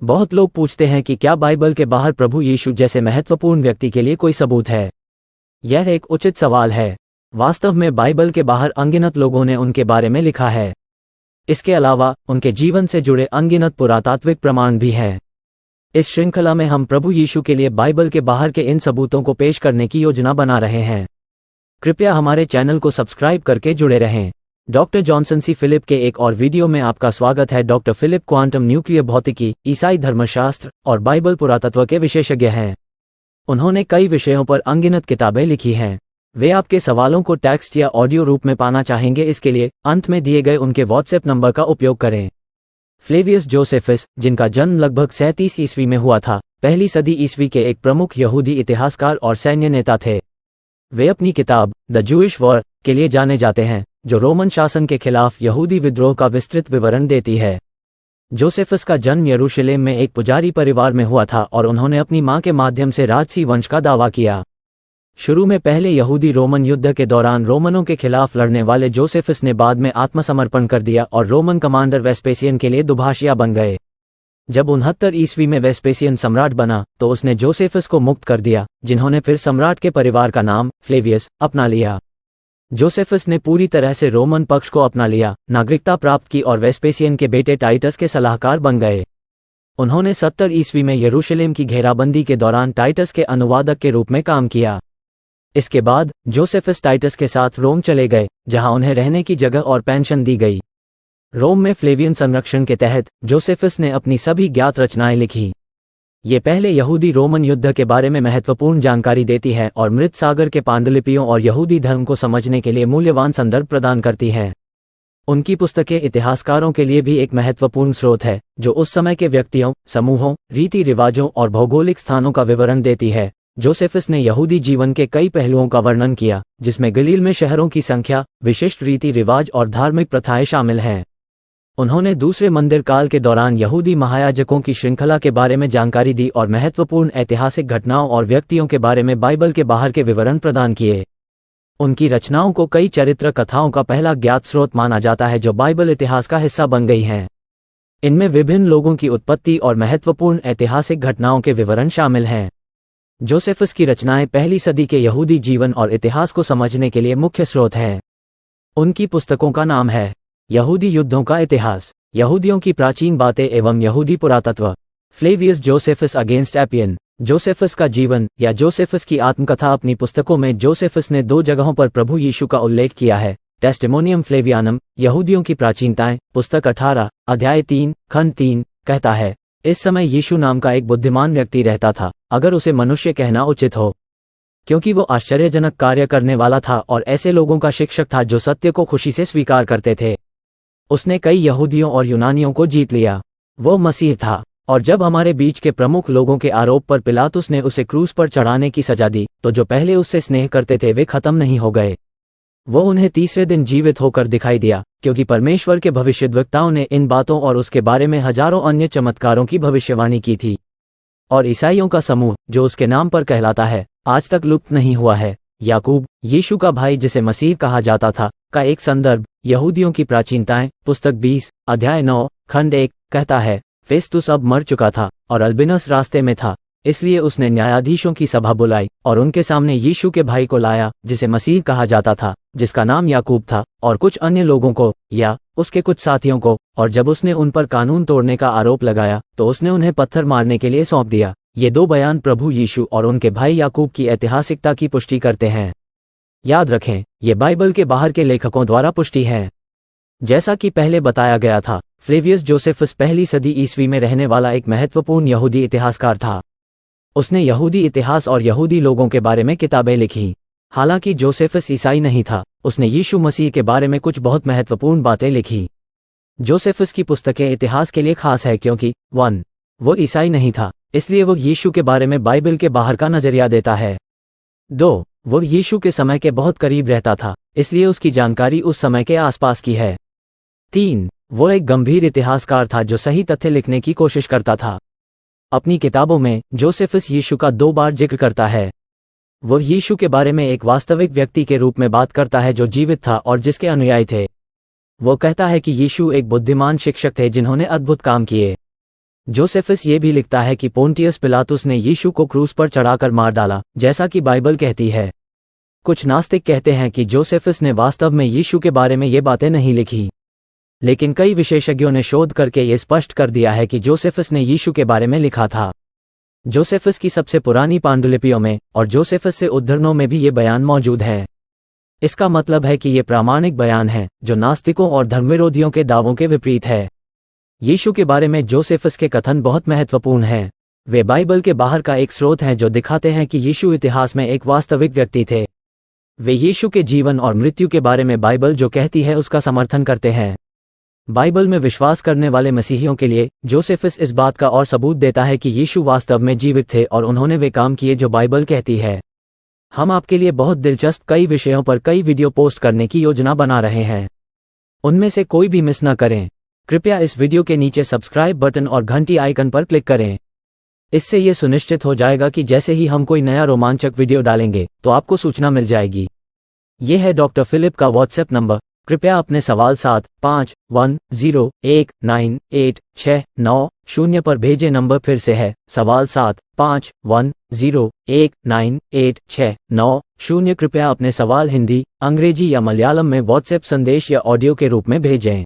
बहुत लोग पूछते हैं कि क्या बाइबल के बाहर प्रभु यीशु जैसे महत्वपूर्ण व्यक्ति के लिए कोई सबूत है। यह एक उचित सवाल है। वास्तव में बाइबल के बाहर अनगिनत लोगों ने उनके बारे में लिखा है। इसके अलावा उनके जीवन से जुड़े अनगिनत पुरातात्विक प्रमाण भी हैं। इस श्रृंखला में हम प्रभु यीशु के लिए बाइबल के बाहर के इन सबूतों को पेश करने की योजना बना रहे हैं। कृपया हमारे चैनल को सब्सक्राइब करके जुड़े रहें। डॉक्टर जॉनसन सी फिलिप के एक और वीडियो में आपका स्वागत है। डॉक्टर फिलिप क्वांटम न्यूक्लियर भौतिकी, ईसाई धर्मशास्त्र और बाइबल पुरातत्व के विशेषज्ञ हैं। उन्होंने कई विषयों पर अनगिनत किताबें लिखी हैं। वे आपके सवालों को टेक्स्ट या ऑडियो रूप में पाना चाहेंगे। इसके लिए अंत में दिए गए उनके व्हाट्सएप नंबर का उपयोग करें। फ्लेवियस जोसेफस, जिनका जन्म लगभग 37 ईस्वी में हुआ था, पहली सदी ईस्वी के एक प्रमुख यहूदी इतिहासकार और सैन्य नेता थे। वे अपनी किताब द जूइश वॉर के लिए जाने जाते हैं, जो रोमन शासन के खिलाफ यहूदी विद्रोह का विस्तृत विवरण देती है। जोसेफस का जन्म यरूशलेम में एक पुजारी परिवार में हुआ था और उन्होंने अपनी मां के माध्यम से राजसी वंश का दावा किया। शुरू में पहले यहूदी रोमन युद्ध के दौरान रोमनों के खिलाफ लड़ने वाले जोसेफस ने बाद में आत्मसमर्पण कर दिया और रोमन कमांडर वेस्पेसियन के लिए दुभाषिया बन गए। जब 69 ईस्वी में वेस्पेसियन सम्राट बना तो उसने जोसेफस को मुक्त कर दिया, जिन्होंने फिर सम्राट के परिवार का नाम फ्लेवियस अपना लिया। जोसेफस ने पूरी तरह से रोमन पक्ष को अपना लिया, नागरिकता प्राप्त की और वेस्पेसियन के बेटे टाइटस के सलाहकार बन गए। उन्होंने 70 ईस्वी में यरूशलेम की घेराबंदी के दौरान टाइटस के अनुवादक के रूप में काम किया। इसके बाद जोसेफस टाइटस के साथ रोम चले गए, जहां उन्हें रहने की जगह और पेंशन दी गई। रोम में फ्लेवियन संरक्षण के तहत जोसेफस ने अपनी सभी ज्ञात रचनाएं लिखी। ये पहले यहूदी रोमन युद्ध के बारे में महत्वपूर्ण जानकारी देती है और मृत सागर के पांडुलिपियों और यहूदी धर्म को समझने के लिए मूल्यवान संदर्भ प्रदान करती है। उनकी पुस्तकें इतिहासकारों के लिए भी एक महत्वपूर्ण स्रोत है, जो उस समय के व्यक्तियों, समूहों, रीति रिवाजों और भौगोलिक स्थानों का विवरण देती है। जोसेफस ने यहूदी जीवन के कई पहलुओं का वर्णन किया, जिसमें गलील में शहरों की संख्या, विशिष्ट रीति रिवाज और धार्मिक प्रथाएं शामिल हैं। उन्होंने दूसरे मंदिर काल के दौरान यहूदी महायाजकों की श्रृंखला के बारे में जानकारी दी और महत्वपूर्ण ऐतिहासिक घटनाओं और व्यक्तियों के बारे में बाइबल के बाहर के विवरण प्रदान किए। उनकी रचनाओं को कई चरित्र कथाओं का पहला ज्ञात स्रोत माना जाता है, जो बाइबल इतिहास का हिस्सा बन गई हैं। इनमें विभिन्न लोगों की उत्पत्ति और महत्वपूर्ण ऐतिहासिक घटनाओं के विवरण शामिल हैं। जोसेफस की रचनाएं पहली सदी के यहूदी जीवन और इतिहास को समझने के लिए मुख्य स्रोत हैं। उनकी पुस्तकों का नाम है यहूदी युद्धों का इतिहास, यहूदियों की प्राचीन बातें एवं यहूदी पुरातत्व, Flavius Josephus against APN, Josephus का जीवन या जोसेफस की आत्मकथा। अपनी पुस्तकों में जोसेफस ने 2 जगहों पर प्रभु यीशु का उल्लेख किया है। टेस्टिमोनियम फ्लेवियानम, यहूदियों की प्राचीनताएं, पुस्तक 18, अध्याय 3, खंड 3 कहता है, इस समय यीशु नाम का एक बुद्धिमान व्यक्ति रहता था, अगर उसे मनुष्य कहना उचित हो, क्योंकि वो आश्चर्यजनक कार्य करने वाला था और ऐसे लोगों का शिक्षक था जो सत्य को खुशी से स्वीकार करते थे। उसने कई यहूदियों और यूनानियों को जीत लिया। वो मसीह था, और जब हमारे बीच के प्रमुख लोगों के आरोप पर पिलातुस ने उसे क्रूस पर चढ़ाने की सजा दी, तो जो पहले उससे स्नेह करते थे वे खत्म नहीं हो गए। वो उन्हें तीसरे दिन जीवित होकर दिखाई दिया, क्योंकि परमेश्वर के भविष्यद्वक्ताओं ने इन बातों और उसके बारे में हजारों अन्य चमत्कारों की भविष्यवाणी की थी। और ईसाइयों का समूह, जो उसके नाम पर कहलाता है, आज तक लुप्त नहीं हुआ है। याकूब, यीशु का भाई जिसे मसीह कहा जाता था, का एक संदर्भ, यहूदियों की प्राचीनताएं, पुस्तक 20, अध्याय 9, खंड 1 कहता है, फेस्तुस अब मर चुका था और अल्बिनस रास्ते में था, इसलिए उसने न्यायाधीशों की सभा बुलाई और उनके सामने यीशु के भाई को लाया, जिसे मसीह कहा जाता था, जिसका नाम याकूब था, और कुछ अन्य लोगों को या उसके कुछ साथियों को। और जब उसने उन पर कानून तोड़ने का आरोप लगाया तो उसने उन्हें पत्थर मारने के लिए सौंप दिया। ये 2 बयान प्रभु यीशु और उनके भाई याकूब की ऐतिहासिकता की पुष्टि करते हैं। याद रखें, ये बाइबल के बाहर के लेखकों द्वारा पुष्टि है। जैसा कि पहले बताया गया था, फ्लेवियस जोसेफस पहली सदी ईस्वी में रहने वाला एक महत्वपूर्ण यहूदी इतिहासकार था। उसने यहूदी इतिहास और यहूदी लोगों के बारे में किताबें लिखी। हालांकि जोसेफस ईसाई नहीं था, उसने यीशु मसीह के बारे में कुछ बहुत महत्वपूर्ण बातें लिखी। जोसेफस की पुस्तकें इतिहास के लिए खास है क्योंकि 1. वो ईसाई नहीं था, इसलिए वो यीशु के बारे में बाइबल के बाहर का नजरिया देता है। 2. वो यीशु के समय के बहुत करीब रहता था, इसलिए उसकी जानकारी उस समय के आसपास की है। 3. वो एक गंभीर इतिहासकार था जो सही तथ्य लिखने की कोशिश करता था। अपनी किताबों में जोसेफस यीशु का 2 बार जिक्र करता है। वो यीशु के बारे में एक वास्तविक व्यक्ति के रूप में बात करता है जो जीवित था और जिसके अनुयायी थे। वो कहता है कि यीशु एक बुद्धिमान शिक्षक थे जिन्होंने अद्भुत काम किए। जोसेफस ये भी लिखता है कि पोंटियस पिलातुस ने यीशु को क्रूस पर चढ़ाकर मार डाला, जैसा कि बाइबल कहती है। कुछ नास्तिक कहते हैं कि जोसेफस ने वास्तव में यीशु के बारे में ये बातें नहीं लिखी, लेकिन कई विशेषज्ञों ने शोध करके ये स्पष्ट कर दिया है कि जोसेफस ने यीशु के बारे में लिखा था। जोसेफस की सबसे पुरानी पांडुलिपियों में और जोसेफस से उद्धरणों में भी ये बयान मौजूद है। इसका मतलब है कि ये प्रामाणिक बयान है जो नास्तिकों और धर्मविरोधियों के दावों के विपरीत है। यीशु के बारे में जोसेफस के कथन बहुत महत्वपूर्ण हैं। वे बाइबल के बाहर का एक स्रोत हैं जो दिखाते हैं कि यीशु इतिहास में एक वास्तविक व्यक्ति थे। वे यीशु के जीवन और मृत्यु के बारे में बाइबल जो कहती है उसका समर्थन करते हैं। बाइबल में विश्वास करने वाले मसीहियों के लिए जोसेफस इस बात का और सबूत देता है कि यीशु वास्तव में जीवित थे और उन्होंने वे काम किए जो बाइबल कहती है। हम आपके लिए बहुत दिलचस्प कई विषयों पर कई वीडियो पोस्ट करने की योजना बना रहे हैं। उनमें से कोई भी मिस न करें। कृपया इस वीडियो के नीचे सब्सक्राइब बटन और घंटी आइकन पर क्लिक करें। इससे ये सुनिश्चित हो जाएगा कि जैसे ही हम कोई नया रोमांचक वीडियो डालेंगे तो आपको सूचना मिल जाएगी। ये है डॉक्टर फिलिप का व्हाट्सएप नंबर। कृपया अपने सवाल 7510188690 पर भेजें। नंबर फिर से है सवाल 7510188690। कृपया अपने सवाल हिंदी, अंग्रेजी या मलयालम में व्हाट्सएप संदेश या ऑडियो के रूप में भेजें।